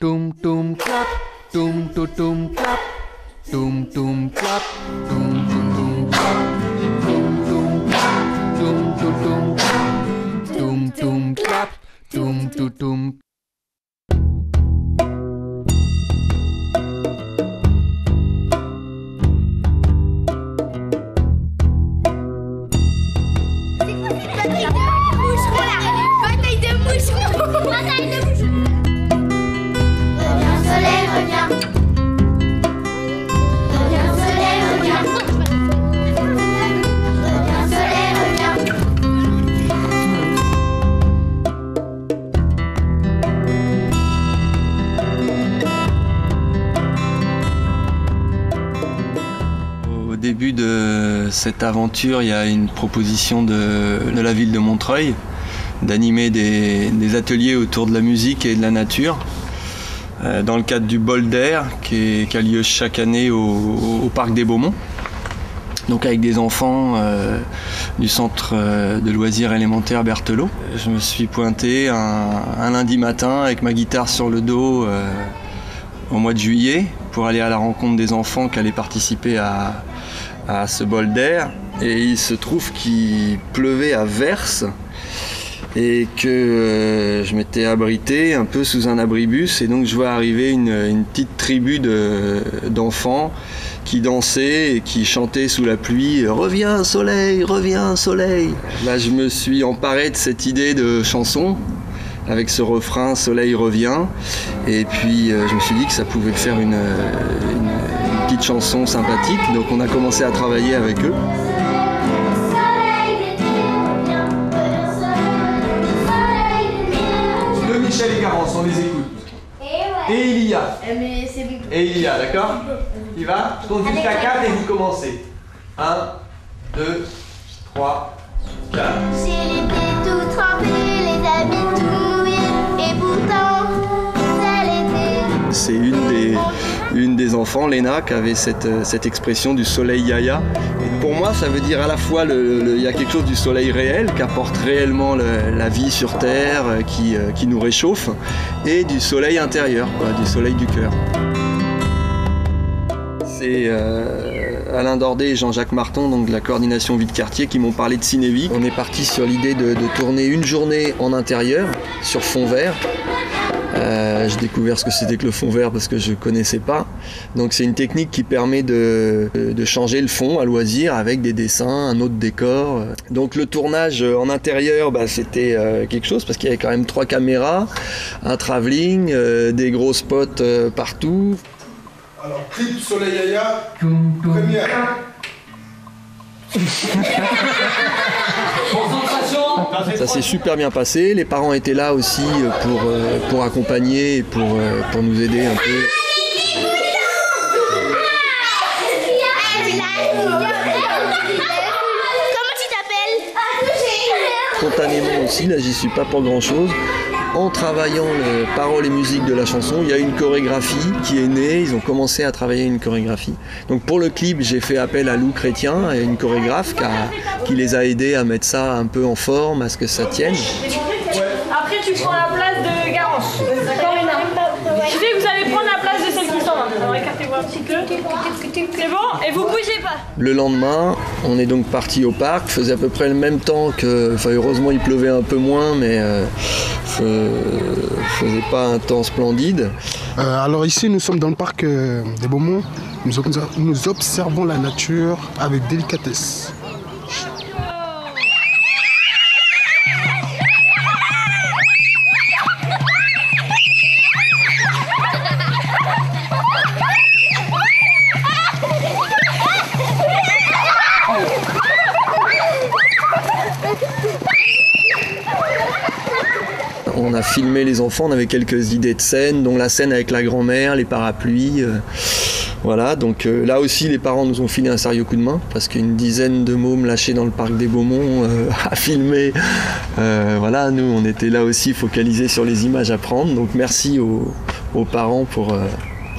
Tum tum clap, tum tum tum clap, tum tum clap, tum tum tum clap, tum tum clap, tum tum tum clap, tum tum clap, tum tum tum. Au début de cette aventure, il y a une proposition de la ville de Montreuil d'animer des ateliers autour de la musique et de la nature dans le cadre du bol d'air qui a lieu chaque année au parc des Beaumonts. Donc avec des enfants du centre de loisirs élémentaire Berthelot. Je me suis pointé un lundi matin avec ma guitare sur le dos au mois de juillet pour aller à la rencontre des enfants qui allaient participer à ce bol d'air. Et il se trouve qu'il pleuvait à verse et que je m'étais abrité un peu sous un abribus, et donc je vois arriver une petite tribu d'enfants qui dansaient et qui chantaient sous la pluie « Reviens soleil, reviens soleil ». Là je me suis emparé de cette idée de chanson avec ce refrain « Soleil revient », et puis je me suis dit que ça pouvait faire une petite chanson sympathique, donc on a commencé à travailler avec eux. Michel et Garance, on les écoute. Et Ilia. Et Ilia, d'accord? Tu vas? Je compte jusqu'à 4 et vous commencez. 1, 2, 3, 4. J'ai l'été tout trempé, les habits tout mouillés, et pourtant, c'est l'été. C'est une des enfants, Léna, qui avait cette expression du soleil yaya. Et pour moi, ça veut dire à la fois il y a quelque chose du soleil réel qui apporte réellement la vie sur Terre, qui nous réchauffe, et du soleil intérieur, quoi, du soleil du cœur. C'est Alain Dordet et Jean-Jacques Marton, donc de la coordination vie de quartier, qui m'ont parlé de Cinévic. On est parti sur l'idée de tourner une journée en intérieur, sur fond vert. J'ai découvert ce que c'était que le fond vert parce que je ne connaissais pas. Donc c'est une technique qui permet de changer le fond à loisir avec des dessins, un autre décor. Donc le tournage en intérieur, c'était quelque chose parce qu'il y avait quand même 3 caméras, un travelling, des gros spots partout. Alors clip Soleil Yaya, première. Ça s'est super bien passé, les parents étaient là aussi pour accompagner et pour nous aider un peu. Comment tu t'appelles? Spontanément aussi, là j'y suis pas pour grand chose. En travaillant les paroles et musique de la chanson, il y a une chorégraphie qui est née, ils ont commencé à travailler une chorégraphie. Donc pour le clip, j'ai fait appel à Lou Chrétien, une chorégraphe qui les a aidés à mettre ça un peu en forme, à ce que ça tienne. Après tu prends la place de Garance, d'accord Léna? Je sais que vous allez prendre la place de celle qui s'en va. Alors écartez-vous un petit peu. C'est bon? Et vous bougez pas. Le lendemain, on est donc parti au parc, faisait à peu près le même temps que... Enfin heureusement il pleuvait un peu moins, mais faisait pas un temps splendide. Alors ici nous sommes dans le parc des Beaumonts, nous observons la nature avec délicatesse. On a filmé les enfants, on avait quelques idées de scènes, dont la scène avec la grand-mère, les parapluies. Voilà, donc là aussi les parents nous ont filé un sérieux coup de main parce qu'une dizaine de mômes lâchés dans le parc des Beaumonts à filmer. Voilà, nous on était là aussi focalisés sur les images à prendre. Donc merci aux parents pour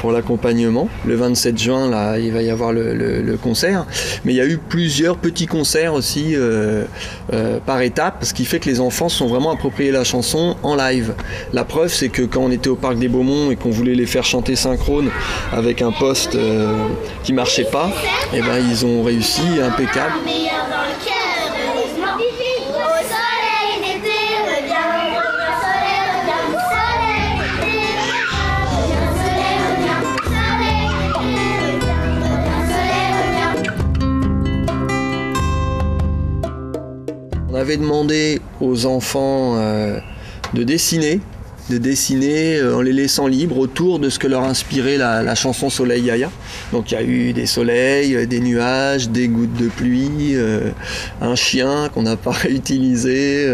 pour l'accompagnement. Le 27 juin, là, il va y avoir le concert. Mais il y a eu plusieurs petits concerts aussi par étapes, ce qui fait que les enfants sont vraiment appropriés la chanson en live. La preuve, c'est que quand on était au Parc des Beaumont et qu'on voulait les faire chanter synchrone avec un poste qui marchait pas, et ben ils ont réussi impeccable. On avait demandé aux enfants de dessiner en les laissant libres autour de ce que leur inspirait la chanson Soleil Yaya. Donc il y a eu des soleils, des nuages, des gouttes de pluie, un chien qu'on n'a pas réutilisé,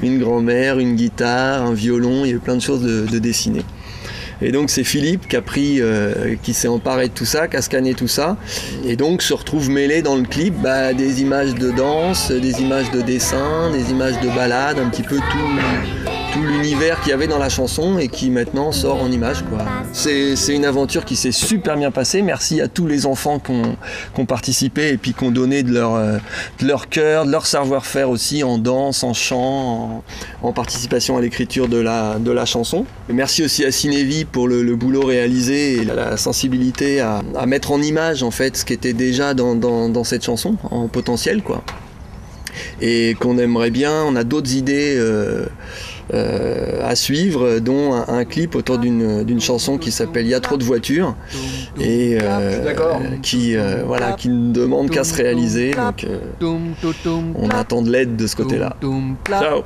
une grand-mère, une guitare, un violon, il y a eu plein de choses de dessiner. Et donc c'est Philippe qui s'est emparé de tout ça, qui a scanné tout ça, et donc se retrouve mêlé dans le clip des images de danse, des images de dessin, des images de balade, un petit peu tout l'univers qu'il y avait dans la chanson et qui maintenant sort en images, quoi. C'est une aventure qui s'est super bien passée. Merci à tous les enfants qui ont participé et puis qui ont donné de leur cœur, de leur savoir-faire aussi en danse, en chant, en participation à l'écriture de la chanson. Et merci aussi à Cinévie pour le boulot réalisé et la sensibilité à mettre en image en fait ce qui était déjà dans cette chanson en potentiel, quoi. Et qu'on aimerait bien, on a d'autres idées à suivre, dont un clip autour d'une chanson qui s'appelle Y a trop de voitures et qui ne demande qu'à se réaliser, donc on attend de l'aide de ce côté-là. Ciao,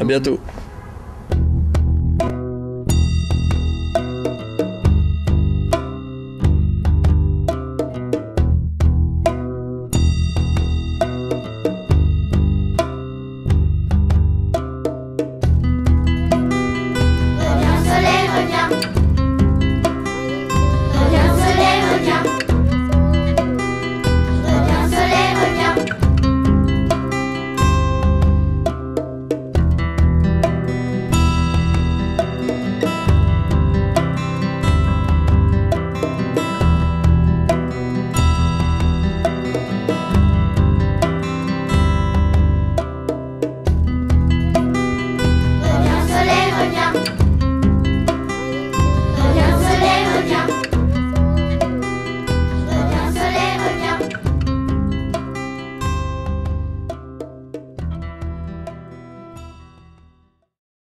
à bientôt.